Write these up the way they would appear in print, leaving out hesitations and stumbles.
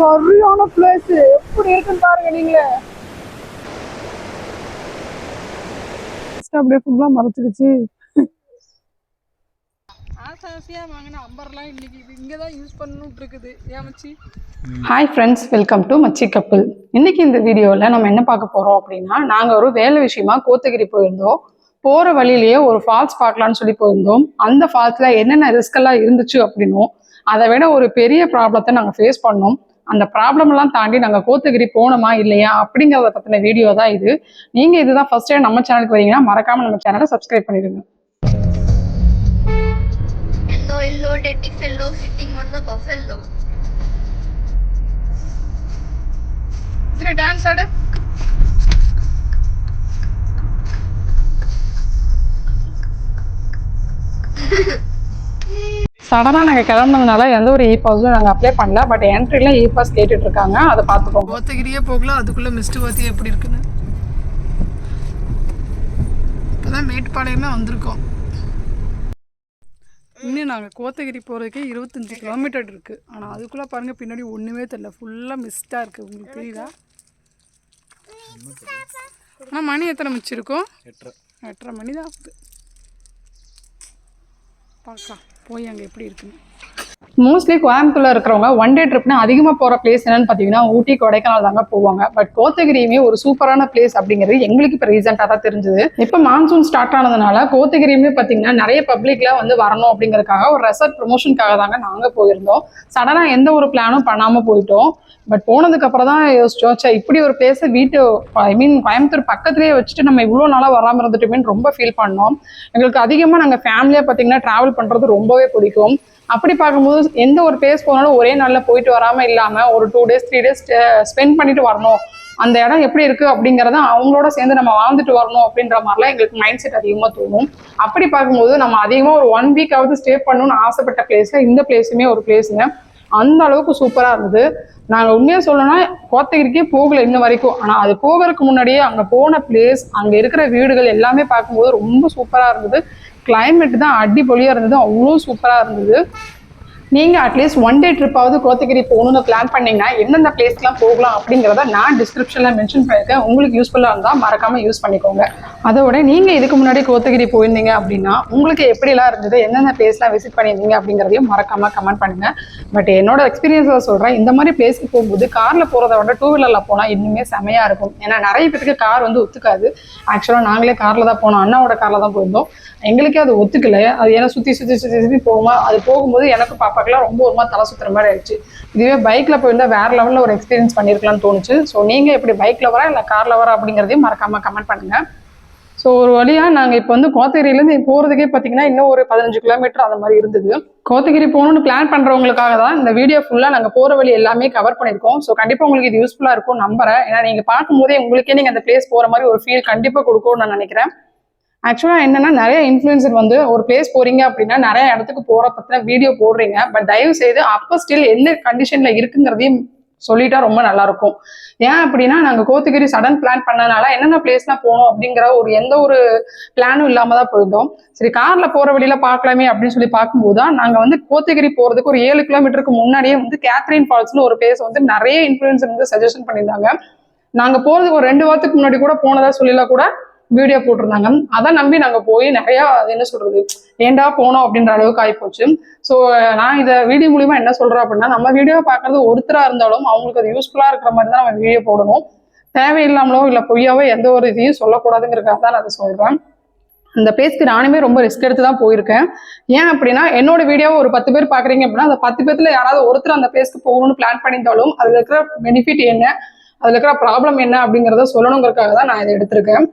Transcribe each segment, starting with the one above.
சரியான பிளேஸ் எப்படி இருக்குன்னு பாருங்க நீங்களே. அப்படியே ஃபுல்லா மறைச்சிருச்சு. ஆசாசியா வாங்கின அம்பர்லாம் இன்னைக்கு இங்கே தான் யூஸ் பண்ணணும்னு இருக்குது. ஏமச்சி ஹாய் ஃப்ரெண்ட்ஸ், வெல்கம் டு மச்சி கப்பிள். இன்னைக்கு இந்த வீடியோவில் நம்ம என்ன பார்க்க போகிறோம் அப்படின்னா, நாங்கள் ஒரு வேலை விஷயமா கோத்தகிரி போயிருந்தோம். போகிற வழியிலேயே ஒரு ஃபால்ஸ் பார்க்கலான்னு சொல்லி போயிருந்தோம். அந்த ஃபால்ஸில் என்னென்ன ரிஸ்கெல்லாம் இருந்துச்சு அப்படின்னும், அதை விட ஒரு பெரிய ப்ராப்ளத்தை நாங்கள் ஃபேஸ் பண்ணோம். அந்த ப்ராப்ளம் எல்லாம் தாண்டி நாங்கள் கோத்தகிரி போனோமா இல்லையா அப்படிங்கிறத பற்றின வீடியோ தான் இது. நீங்கள் இதுதான் ஃபர்ஸ்ட் டைம் நம்ம சேனலுக்கு வரீங்கன்னா மறக்காமல் நம்ம சேனலை சப்ஸ்கிரைப் பண்ணிடுங்க. Hello, dirty fellow sitting on the buffalo. Dance ஆடு. சடனாக நாங்கள் கிளம்புனதுனால எந்த ஒரு இ பாஸும் நாங்கள் அப்ளை பண்ணல. பட் என்ட்ரியில் இ பாஸ் கேட்டுட்டு இருக்காங்க, அதை பார்த்துப்போம். கோத்தகிரியே போகலாம், அதுக்குள்ளே மிஸ்ட் பார்த்து எப்படி இருக்குன்னு. இப்போதான் மேட்டுப்பாளையமே வந்திருக்கோம். இன்னும் நாங்கள் கோத்தகிரி போகிறதுக்கே 25 கிலோமீட்டர் இருக்குது. ஆனால் அதுக்குள்ளே பாருங்கள், பின்னாடி ஒன்றுமே தெரியல, ஃபுல்லாக மிஸ்டாக இருக்குது. உங்களுக்கு தெரியுதா? ஆனால் மணி எத்தனை மிச்சிருக்கோம்? 8:30 மணி தான் ஆகுது. பார்க்கலாம் போய் அங்கே எப்படி இருக்குன்னு. மோஸ்ட்லி கோயம்புத்தூர்ல இருக்கிறவங்க ஒன் டே ட்ரிப்னா அதிகமாக போகிற பிளேஸ் என்னன்னு பார்த்தீங்கன்னா ஊட்டி, கொடைக்கானல் தாங்க போவாங்க. பட் கோத்தகிரியுமே ஒரு சூப்பரான பிளேஸ் அப்படிங்கிறது எங்களுக்கு இப்போ ரீசெண்டாக தான் தெரிஞ்சுது. இப்போ மான்சூன் ஸ்டார்ட் ஆனதுனால கோத்தகிரியுமே பார்த்தீங்கன்னா நிறைய பப்ளிக்லாம் வந்து வரணும் அப்படிங்கிறதுக்காக ஒரு ரெசார்ட் ப்ரொமோஷனுக்காக தாங்க நாங்கள் போயிருந்தோம். சடனாக எந்த ஒரு பிளானும் பண்ணாமல் போயிட்டோம். பட் போனதுக்கு அப்புறம் தான் யோசிச்சோம், இப்படி ஒரு பிளேஸை கோயம்புத்தூர் பக்கத்துலேயே வச்சுட்டு நம்ம இவ்வளோ நாளாக வராமல் இருந்துட்டுமேன்னு ரொம்ப ஃபீல் பண்ணோம். எங்களுக்கு அதிகமாக நாங்கள் ஃபேமிலியாக பார்த்தீங்கன்னா ட்ராவல் பண்ணுறது ரொம்பவே பிடிக்கும். அப்படி பார்க்கும்போது எந்த ஒரு பிளேஸ் போனாலும் ஒரே நாளில் போயிட்டு வராமல் இல்லாமல் ஒரு 2 days 3 days ஸ்பெண்ட் பண்ணிட்டு வரணும். அந்த இடம் எப்படி இருக்குது அப்படிங்கிறத அவங்களோட சேர்ந்து நம்ம வாழ்ந்துட்டு வரணும் அப்படின்ற மாதிரிலாம் எங்களுக்கு மைண்ட் செட் அதிகமாக தோணும். அப்படி பார்க்கும்போது நம்ம அதிகமாக ஒரு 1 week ஸ்டே பண்ணணும்னு ஆசைப்பட்ட பிளேஸில் இந்த பிளேஸுமே ஒரு பிளேஸுங்க. அந்த அளவுக்கு சூப்பராக இருந்தது. நாங்கள் உண்மையாக சொல்லணும்னா கோத்தகிரிக்கே போகலை இன்ன வரைக்கும். ஆனால் அது போகிறதுக்கு முன்னாடியே அங்கே போன பிளேஸ், அங்கே இருக்கிற வீடுகள் எல்லாமே பார்க்கும்போது ரொம்ப சூப்பராக இருந்தது. கிளைமேட் தான் அடிப்பொலியாக இருந்தது, அவ்வளோ சூப்பராக இருந்தது. நீங்கள் அட்லீஸ்ட் ஒன் டே ட்ரிப்பாவது கோத்தகிரி போகணுன்னு பிளான் பண்ணிங்கன்னா எந்தெந்த பிளேஸ்லாம் போகலாம் அப்படிங்கிறத நான் டிஸ்கிரிப்ஷனில் மென்ஷன் பண்ணியிருக்கேன். உங்களுக்கு யூஸ்ஃபுல்லாக இருந்தால் மறக்காமல் யூஸ் பண்ணிக்கோங்க. அதோட நீங்கள் இதுக்கு முன்னாடி கோத்தகிரி போயிருந்தீங்க அப்படின்னா உங்களுக்கு எப்படிலாம் இருந்தது, எந்தெந்த பிளேஸ்லாம் விசிட் பண்ணியிருந்தீங்க அப்படிங்கிறதையும் மறக்காமல் கமெண்ட் பண்ணுங்கள். பட் என்னோட எக்ஸ்பீரியன்ஸில் சொல்கிறேன், இந்த மாதிரி பிளேஸ்க்கு போகும்போது காரில் போகிறத விட 2 wheelerல போனால் இன்னுமே செமையாக இருக்கும். ஏன்னா நிறைய பேருக்கு கார் வந்து ஒத்துக்காது. ஆக்சுவலாக நாங்களே காரில் தான் போனோம், அண்ணாவோட காரில் தான் போயிருந்தோம். எங்களுக்கே அது ஒத்துக்கலை. அது ஏன்னா சுற்றி போகுமா, அது போகும்போது எனக்கு பாப்பாக்கெல்லாம் ரொம்ப ஒரு மாதிரி தலை சுற்றுற மாதிரி ஆயிடுச்சு. இதுவே பைக்கில் போயிருந்தால் வேறு லெவலில் ஒரு எக்ஸ்பீரியன்ஸ் பண்ணியிருக்கலாம்னு தோணுச்சு. ஸோ நீங்கள் எப்படி பைக்கில் வரா இல்லை காரில் வரா அப்படிங்கிறதையும் மறக்காமல் கமெண்ட் பண்ணுங்கள். ஸோ ஒரு வழியாக நாங்கள் இப்போ வந்து கோத்தகிரியிலேருந்து போகிறதுக்கே பார்த்தீங்கன்னா இன்னும் ஒரு 15 கிலோமீட்டர் அந்த மாதிரி இருந்தது. கோத்தகிரி போகணுன்னு பிளான் பண்ணுறவங்களுக்காக தான் இந்த வீடியோ ஃபுல்லாக நாங்கள் போகிற வழி எல்லாமே கவர் பண்ணியிருக்கோம். ஸோ கண்டிப்பாக உங்களுக்கு இது யூஸ்ஃபுல்லாக இருக்கும் நம்புறேன். ஏன்னா நீங்கள் பார்க்கும்போதே உங்களுக்கே நீங்கள் அந்த பிளேஸ் போகிற மாதிரி ஒரு ஃபீல் கண்டிப்பாக கொடுக்கும்னு நான் நினைக்கிறேன். ஆக்சுவலாக என்னன்னா, நிறைய இன்ஃப்ளூயன்சர் வந்து ஒரு பிளேஸ் போறீங்க அப்படின்னா நிறைய இடத்துக்கு போற பத்தின வீடியோ போடுறீங்க. பட் தயவு செய்து அப்போ ஸ்டில் என்ன கண்டிஷன்ல இருக்குங்கிறதையும் சொல்லிட்டா ரொம்ப நல்லா இருக்கும். ஏன் அப்படின்னா, நாங்கள் கோத்தகிரி சடன் பிளான் பண்ணதுனால என்னென்ன பிளேஸ்லாம் போகணும் அப்படிங்கிற ஒரு எந்த ஒரு பிளானும் இல்லாம தான் போயிருந்தோம். சரி கார்ல போற வழியில பார்க்கலாமே அப்படின்னு சொல்லி பார்க்கும்போது தான் நாங்கள் வந்து கோத்தகிரி போறதுக்கு ஒரு 7 கிலோமீட்டருக்கு முன்னாடியே வந்து கேத்ரின் ஃபால்ஸ்னு ஒரு பிளேஸ் வந்து நிறைய இன்ஃப்ளூயன்சர் வந்து சஜஷன் பண்ணியிருந்தாங்க. நாங்கள் போறதுக்கு ஒரு 2 வாரத்துக்கு முன்னாடி கூட போனதா சொல்லல கூட வீடியோ போட்டிருந்தாங்க. அதை நம்பி நாங்க போய் நிறைய என்ன சொல்றது, ஏண்டா போனோம் அப்படின்ற அளவுக்கு ஆயிப்போச்சு. ஸோ நான் இதை வீடியோ மூலியமா என்ன சொல்றேன் அப்படின்னா, நம்ம வீடியோ பார்க்கறது ஒருத்தரா இருந்தாலும் அவங்களுக்கு அது யூஸ்ஃபுல்லா இருக்கிற மாதிரி தான் நம்ம வீடியோ போடணும். தேவையில்லாமலோ இல்லை பொய்யாவோ எந்த ஒரு இதையும் சொல்லக்கூடாதுங்கிறதுக்காக தான் நான் அதை சொல்றேன். அந்த பிளேஸ்க்கு நானுமே ரொம்ப ரிஸ்க் எடுத்து தான் போயிருக்கேன். ஏன் அப்படின்னா, என்னோட வீடியோவை ஒரு 10 பேர் பாக்குறீங்க அப்படின்னா அந்த 10 பேர்த்துல யாராவது ஒருத்தர் அந்த பிளேஸ்க்கு போகணும்னு பிளான் பண்ணியிருந்தாலும் அதுல இருக்கிற பெனிஃபிட் என்ன, அதுல இருக்கிற ப்ராப்ளம் என்ன அப்படிங்கிறத சொல்லணுங்கிறதுக்காக தான் நான் இதை எடுத்திருக்கேன்.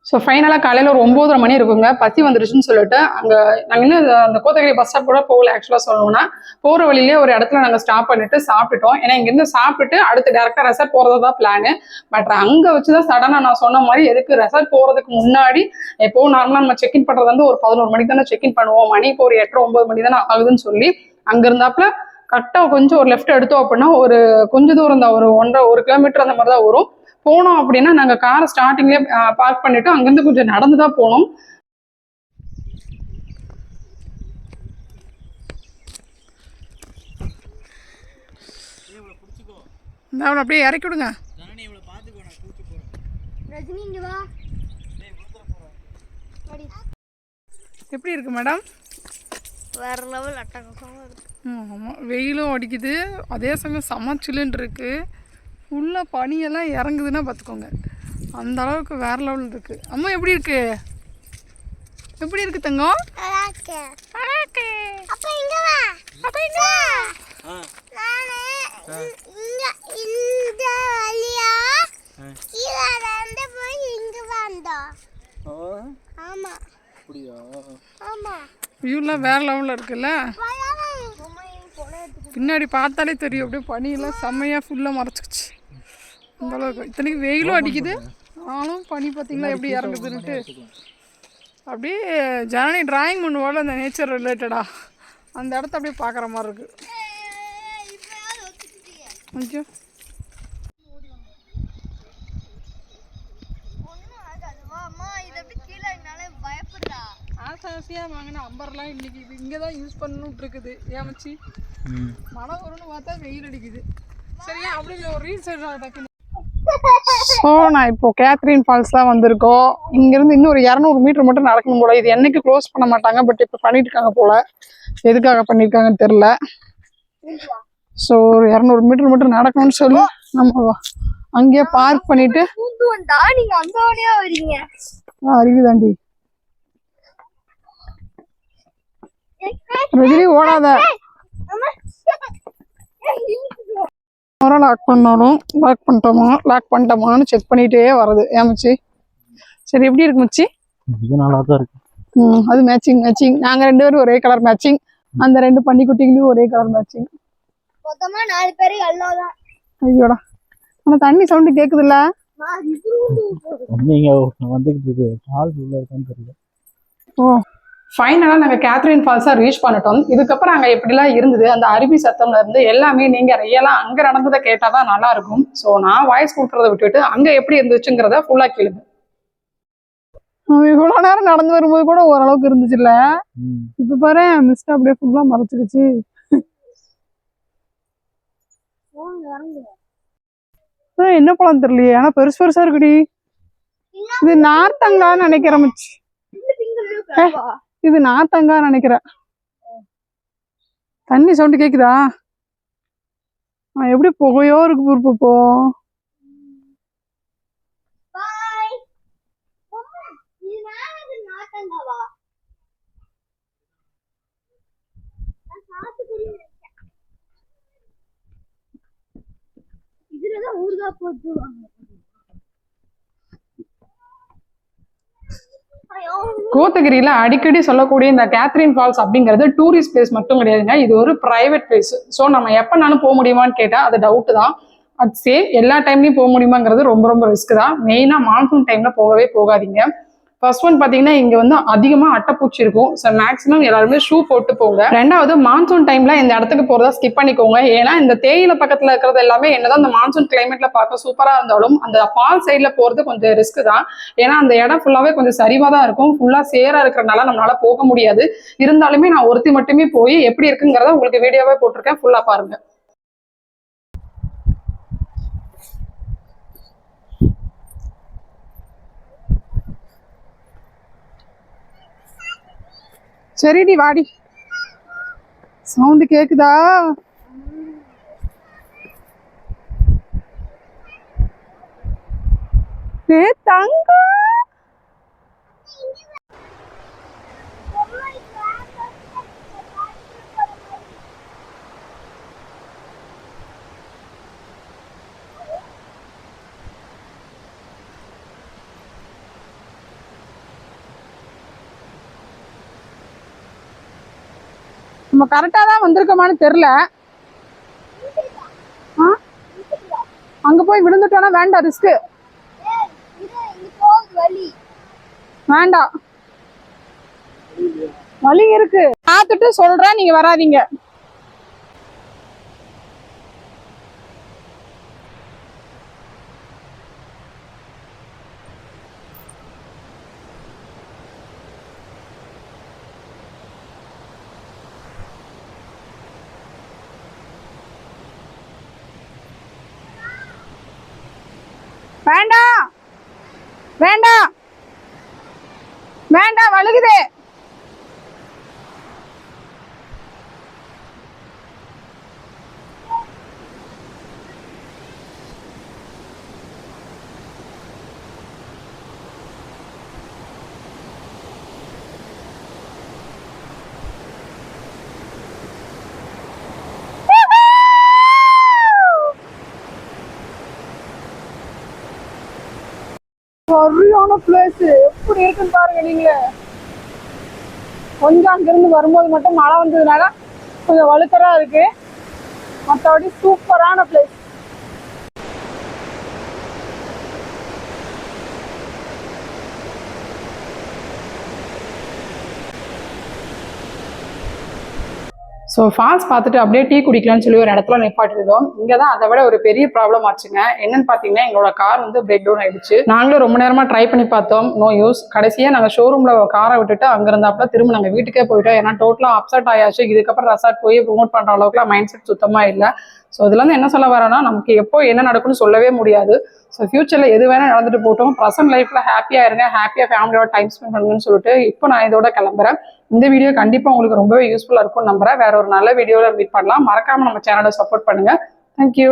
ஸோ ஃபைனலாக காலையில் ஒரு 9:30 மணி இருக்குங்க, பசி வந்துருச்சுன்னு சொல்லிட்டு அங்கே நாங்கள் இன்னும் அந்த கோத்தகிரி பஸ் ஸ்டாப் கூட போகல. ஆக்சுவலாக சொல்லணும்னா போகிற வழியிலே ஒரு இடத்துல நாங்கள் ஸ்டாப் பண்ணிட்டு சாப்பிட்டுட்டோம். ஏன்னா இங்கேருந்து சாப்பிட்டுட்டு அடுத்து டேரெக்டாக ரெசார்ட் போகிறது தான் பிளானு. பட் அங்கே வச்சு தான் சடனாக நான் சொன்ன மாதிரி எதுக்கு ரெசார்ட் போகிறதுக்கு முன்னாடி எப்போவும் நார்மலாக நம்ம செக்இன் பண்ணுறது வந்து ஒரு 11 மணிக்கு தானே செக்இன் பண்ணுவோம், மணி இப்போ ஒரு 8 9 மணி தானே ஆகுதுன்னு சொல்லி அங்கே இருந்தாப்புல கரெக்டாக கொஞ்சம் ஒரு லெஃப்ட் எடுத்தோம் அப்படின்னா ஒரு கொஞ்சம் தூரம் தான், ஒரு 1 கிலோமீட்டர் அந்த மாதிரி தான் வரும். போனோம் அப்படின்னா நாங்கள் காரை ஸ்டார்டிங்லேயே பார்க் பண்ணிட்டு அங்கேருந்து கொஞ்சம் நடந்து தான் போனோம். இந்த அவனை அப்படியே இறக்கி விடுங்க. ரஜினி இங்க வா. எப்படி இருக்கு மேடம்? வேற லெவல் அட்டகாசமா இருக்கு. ஆமாம், வெயிலும் அடிக்குது, அதே சமயம் சமைச்சிலுன்னு இருக்குது. ஃபுல்லாக பனியெல்லாம் இறங்குதுன்னா பார்த்துக்கோங்க, அந்த அளவுக்கு வேறு லெவல் இருக்குது. அம்மா எப்படி இருக்கு? எப்படி இருக்கு தங்கம்? அப்ப இங்க வா. அப்ப இங்க வா. நானே இந்த வழியா கீழ நடந்து போய் இங்க வந்தோம். ஆமா. அப்படியா? ஆமா. வியூலாம் வேறு லெவலில் இருக்குல்ல. பின்னாடி பார்த்தாலே தெரியும், அப்படியே பனியெல்லாம் செம்மையாக ஃபுல்லாக மறைச்சிக்கிச்சு அந்த அளவுக்கு. இத்தனைக்கு வெயிலும் அடிக்குது, ஆனாலும் பனி பார்த்தீங்களா எப்படி இறங்குதுன்ட்டு. அப்படியே ஜனனி டிராயிங் பண்ணுவாள் அந்த நேச்சர் ரிலேட்டடாக, அந்த இடத்த அப்படியே பார்க்குற மாதிரி இருக்குது. கொஞ்சம் ஆசையாக வாங்கின அம்பர்லாம் இன்னைக்கு இது இங்கே தான் யூஸ் பண்ணணுன்ட்டு இருக்குது. ஏமச்சி மழை வரும்னு பார்த்தா வெயில் அடிக்குது. சரியா அப்படி இல்லை, ஒரு ரீல்ஸ் டக்குன்னு. ஸோ நான் இப்போ கேத்ரின் ஃபால்ஸ் தான் வந்திருக்கோம். இங்கேருந்து இன்னும் ஒரு 200 மீட்டர் மட்டும் நடக்கணும் போல. இது என்னைக்கு க்ளோஸ் பண்ண மாட்டாங்க, பட் இப்போ பண்ணிட்டு இருக்காங்க போல. எதுக்காக பண்ணியிருக்காங்கன்னு தெரில. ஸோ ஒரு 200 மீட்டர் மட்டும் நடக்கணும்னு சொல்லி நம்ம அங்கேயே பார்க் பண்ணிட்டு நீங்க அந்த வழியா வரீங்க. அருவிதாண்டி ரஜினி ஓடாத. லாக் பண்ணாலும் லாக் பண்ணிட்டோமான்னு செக் பண்ணிட்டே வர்றது. ஏமச்சி சரி எப்படி இருக்கு மச்சி? நல்லா தான் இருக்கு. அது மேட்சிங். நாங்க 2 பேரும் ஒரே கலர் மேட்சிங், அந்த 2 பன்னிக்குட்டிங்களும் ஒரே கலர் மேட்சிங். மொத்தமா 4 பேரு எல்லோ தான். ஐயோடா, ஆனா தண்ணி சவுண்டு கேக்குதுல்ல. நீங்க வந்துகிட்டு இருக்கு, ஃபால்ஸ் உள்ள இருக்கான்னு தெரியல. ஓ, ஃபைனலாக நாங்கள் கேத்ரின் ஃபால்ஸாக ரீச் பண்ணிட்டோம். இதுக்கப்புறம் அங்கே எப்படிலாம் இருந்தது, அந்த அருவி சத்தம்ல இருந்து எல்லாமே நீங்கள் ரியலாக அங்கே நடந்ததை கேட்டால் தான் நல்லா இருக்கும். ஸோ நான் வாய்ஸ் கொடுக்குறத விட்டுட்டு அங்கே எப்படி இருந்துச்சுங்கிறத ஃபுல்லாக கேளுங்க. இவ்வளோ நேரம் நடந்து வரும்போது கூட ஓரளவுக்கு இருந்துச்சுல்ல, இப்போ பாரு மிஸ்ட் அப்படியே ஃபுல்லாக மறைச்சிருச்சு. என்ன பழம் தெரியலையே, ஆனா பெருசு பெருசா இருக்குடி. இது நார்த்தங்கான்னு நினைக்கிறேன் மச்சி. இது நார்த்தங்கா நினைக்கிறேன். தண்ணி சவுண்டு கேக்குதா? எப்படி புகையோ இருக்கு பூர்ப்போ. இதுலதான் ஊர்கா போட்டுவாங்க. கோத்தகிரியில அடிக்கடி சொல்லக்கூடிய இந்த கேத்ரின் ஃபால்ஸ் அப்படிங்கிறது டூரிஸ்ட் பிளேஸ் மட்டும் கிடையாதுங்க, இது ஒரு பிரைவேட் பிளேஸ். ஸோ நம்ம எப்பனாலும் போக முடியுமான்னு கேட்டா அது டவுட் தான். அட் சேம் எல்லா டைம்லயும் போக முடியுமாங்கிறது ரொம்ப ரொம்ப ரிஸ்க் தான். மெயினா மான்சூன் டைம்ல போகவே போகாதீங்க. ஃபர்ஸ்ட் ஒன் பாத்தீங்கன்னா இங்க வந்து அதிகமா அட்டைப்பூச்சி இருக்கும். ஸோ மேக்ஸிமம் எல்லாருமே ஷூ போட்டு போங்க. ரெண்டாவது மான்சூன் டைம்ல இந்த இடத்துக்கு போறதா ஸ்கிப் பண்ணிக்கோங்க. ஏன்னா இந்த தேயிலை பக்கத்துல இருக்கிறது எல்லாமே என்னதான் இந்த மான்சூன் கிளைமேட்ல பார்க்க சூப்பரா இருந்தாலும் அந்த ஃபால் சைட்ல போறது கொஞ்சம் ரிஸ்க் தான். ஏன்னா அந்த இடம் ஃபுல்லாவே கொஞ்சம் சரிவா தான் இருக்கும், ஃபுல்லா சேரா இருக்கிறதுனால நம்மளால போக முடியாது. இருந்தாலுமே நான் ஒருத்தி மட்டுமே போய் எப்படி இருக்குங்கிறத உங்களுக்கு வீடியோவே போட்டிருக்கேன், ஃபுல்லா பாருங்க. சரிடி வாடி. சவுண்டு கேக்குதா? தங்க நம்ம கரெக்டா தான் வந்திருக்கோமான்னு தெரியல. அங்க போய் விழுந்துட்டோம்னா வேண்டாம், ரிஸ்க் வேண்டாம். வலி இருக்கு, பார்த்துட்டு சொல்றேன், நீங்க வராதீங்க. வேண்டாம் வேண்டாம் வேண்டாம், வழுகுது. சரியான பிளேஸ், எப்படி இருக்குன்னு பாருங்க நீங்களே. கொஞ்சம் அங்கிருந்து வரும்போது மட்டும் மழை வந்ததுனால கொஞ்சம் வழுக்கரா இருக்கு, மற்றபடி சூப்பரான பிளேஸ். ஸோ ஃபால்ஸ் பார்த்துட்டு அப்படியே டீ குடிக்கலாம்னு சொல்லி ஒரு இடத்துல நிப்பாட்டிருந்தோம். இங்கே தான் அதை விட ஒரு பெரிய ப்ராப்ளம் ஆச்சுங்க. என்னன்னு பார்த்தீங்கன்னா, எங்களோட கார் வந்து பிரேக் டவுன் ஆயிடுச்சு. நாங்களும் ரொம்ப நேரமாக ட்ரை பண்ணி பார்த்தோம், நோ யூஸ். கடைசியாக நாங்கள் ஷோரூமில் காரை விட்டுட்டு அங்கே இருந்தாப்புல திரும்ப நாங்கள் வீட்டுக்கே போயிட்டோம். ஏன்னா டோட்டலாக அப்செட் ஆயாச்சு. இதுக்கப்புறம் ரெசார்ட் போய் ப்ரொமோட் பண்ணுற அளவுக்குலாம் மைண்ட் செட் சுத்தமாக இல்லை. ஸோ இதுலேருந்து என்ன சொல்ல வரேன்னா, நமக்கு எப்போ என்ன நடக்கும்னு சொல்லவே முடியாது. ஸோ ஃபியூச்சரில் எது வேணால் நடந்துட்டு போட்டோம். ப்ரெசன்ட் லைஃப்பில் ஹாப்பியாக இருங்க, ஹாப்பியாக ஃபேமிலியோட டைம் ஸ்பெண்ட் பண்ணுங்கன்னு சொல்லிட்டு இப்போ நான் இதோட கிளம்புறேன். இந்த வீடியோ கண்டிப்பாக உங்களுக்கு ரொம்பவே யூஸ்ஃபுல்லாக இருக்கும்னு நம்புறேன். வேற ஒரு நல்ல வீடியோவில் மீட் பண்ணலாம். மறக்காமல் நம்ம சேனலை சப்போர்ட் பண்ணுங்கள். தேங்க்யூ.